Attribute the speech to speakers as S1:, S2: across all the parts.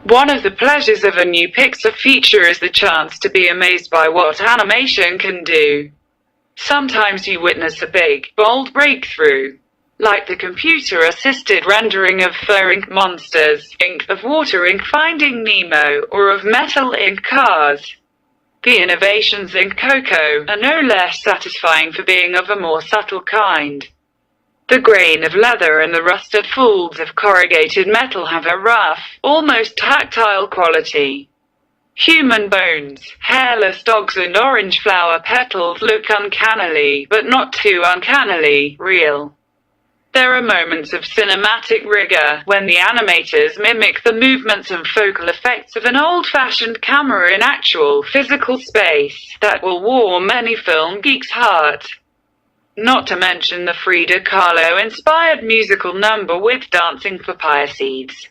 S1: One of the pleasures of a new Pixar feature is the chance to be amazed by what animation can do. Sometimes you witness a big, bold breakthrough, like the computer-assisted rendering of fur ink monsters, ink of water ink Finding Nemo, or of metal ink cars. The innovations in Coco are no less satisfying for being of a more subtle kind. The grain of leather and the rusted folds of corrugated metal have a rough, almost tactile quality. Human bones, hairless dogs and orange flower petals look uncannily, but not too uncannily, real. There are moments of cinematic rigor when the animators mimic the movements and focal effects of an old-fashioned camera in actual physical space that will warm any film geek's heart. Not to mention the Frida Kahlo-inspired musical number with dancing papaya seeds.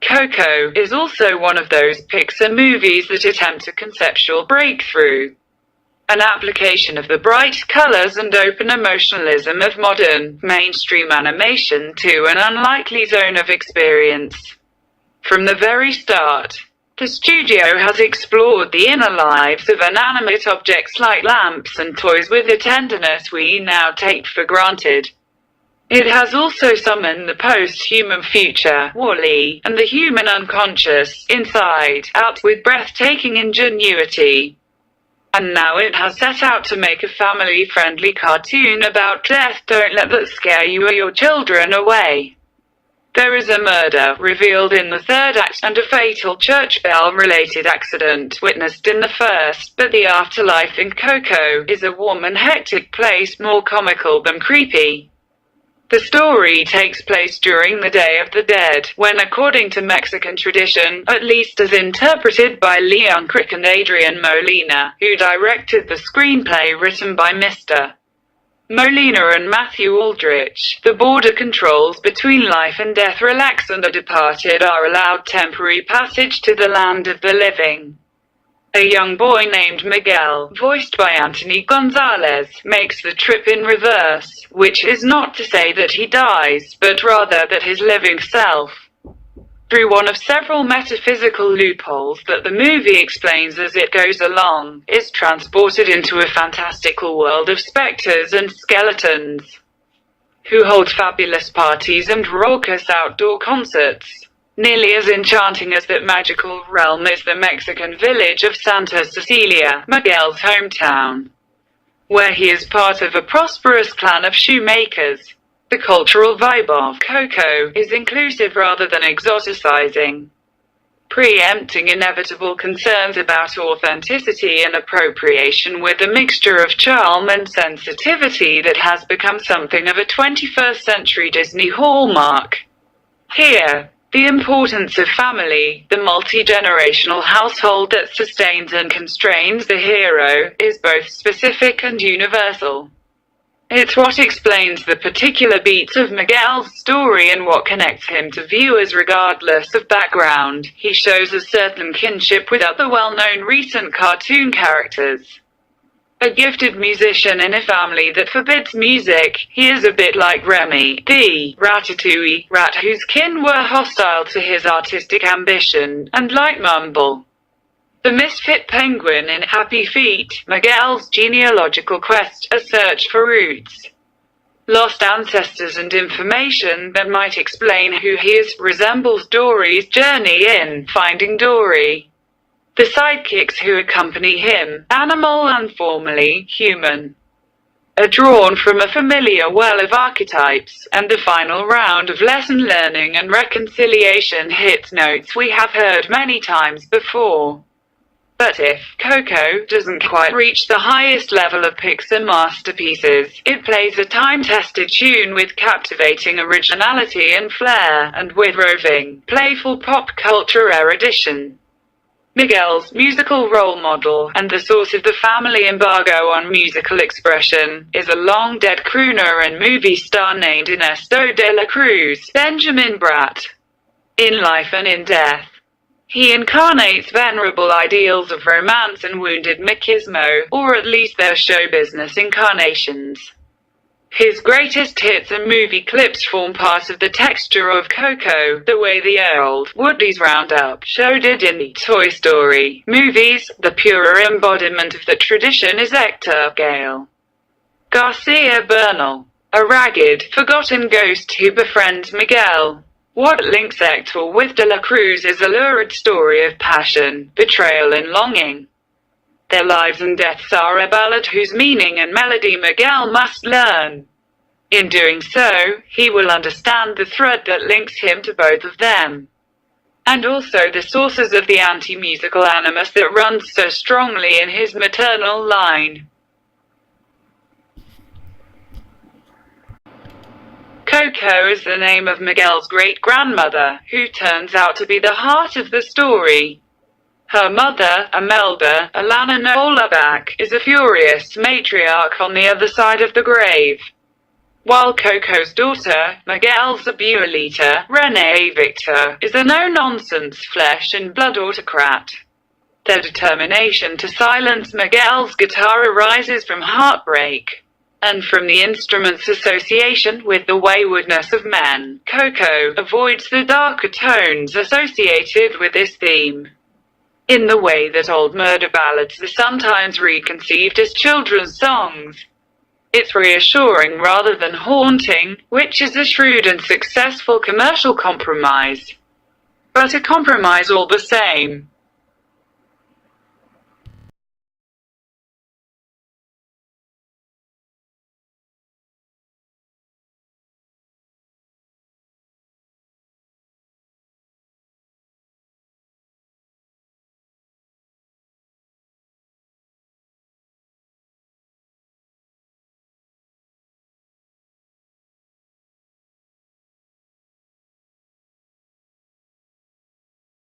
S1: Coco is also one of those Pixar movies that attempt a conceptual breakthrough. An application of the bright colors and open emotionalism of modern, mainstream animation to an unlikely zone of experience. From the very start, the studio has explored the inner lives of inanimate objects like lamps and toys with a tenderness we now take for granted. It has also summoned the post-human future, WALL-E, and the human unconscious, Inside Out, with breathtaking ingenuity. And now it has set out to make a family-friendly cartoon about death. Don't let that scare you or your children away. There is a murder revealed in the third act and a fatal church bell-related accident witnessed in the first, but the afterlife in Coco is a warm and hectic place, more comical than creepy. The story takes place during the Day of the Dead, when, according to Mexican tradition, at least as interpreted by Leon Crick and Adrian Molina, who directed the screenplay written by Mr. Molina and Matthew Aldrich, the border controls between life and death relax and the departed are allowed temporary passage to the land of the living. A young boy named Miguel, voiced by Anthony Gonzalez, makes the trip in reverse, which is not to say that he dies, but rather that his living self, through one of several metaphysical loopholes that the movie explains as it goes along, is transported into a fantastical world of specters and skeletons, who hold fabulous parties and raucous outdoor concerts. Nearly as enchanting as that magical realm is the Mexican village of Santa Cecilia, Miguel's hometown, where he is part of a prosperous clan of shoemakers. The cultural vibe of Coco is inclusive rather than exoticizing, preempting inevitable concerns about authenticity and appropriation with a mixture of charm and sensitivity that has become something of a 21st century Disney hallmark. Here, the importance of family, the multi-generational household that sustains and constrains the hero, is both specific and universal. It's what explains the particular beats of Miguel's story and what connects him to viewers regardless of background. He shows a certain kinship with other well-known recent cartoon characters. A gifted musician in a family that forbids music, he is a bit like Remy, the ratatouille rat whose kin were hostile to his artistic ambition, and like Mumble, the misfit penguin in Happy Feet, Miguel's genealogical quest, a search for roots, lost ancestors and information that might explain who he is, resembles Dory's journey in Finding Dory. The sidekicks who accompany him, animal and formerly human, are drawn from a familiar well of archetypes, and the final round of lesson learning and reconciliation hits notes we have heard many times before. But if Coco doesn't quite reach the highest level of Pixar masterpieces, it plays a time-tested tune with captivating originality and flair, and with roving, playful pop culture erudition. Miguel's musical role model, and the source of the family embargo on musical expression, is a long-dead crooner and movie star named Ernesto de la Cruz, Benjamin Bratt. In Life and in Death, he incarnates venerable ideals of romance and wounded machismo, or at least their show business incarnations. His greatest hits and movie clips form part of the texture of Coco, the way the old Woodies Roundup show did in the Toy Story movies. The purer embodiment of the tradition is Hector Gale Garcia Bernal, a ragged, forgotten ghost who befriends Miguel. What links Hector with De la Cruz is a lurid story of passion, betrayal and longing. Their lives and deaths are a ballad whose meaning and melody Miguel must learn. In doing so, he will understand the thread that links him to both of them, and also the sources of the anti-musical animus that runs so strongly in his maternal line. Coco is the name of Miguel's great-grandmother, who turns out to be the heart of the story. Her mother, Imelda Alana Nolabak, is a furious matriarch on the other side of the grave, while Coco's daughter, Miguel's abuelita, Renee Victor, is a no-nonsense flesh-and-blood autocrat. Their determination to silence Miguel's guitar arises from heartbreak, and from the instrument's association with the waywardness of men. Coco avoids the darker tones associated with this theme. In the way that old murder ballads are sometimes reconceived as children's songs, it's reassuring rather than haunting, which is a shrewd and successful commercial compromise. But a compromise all the same.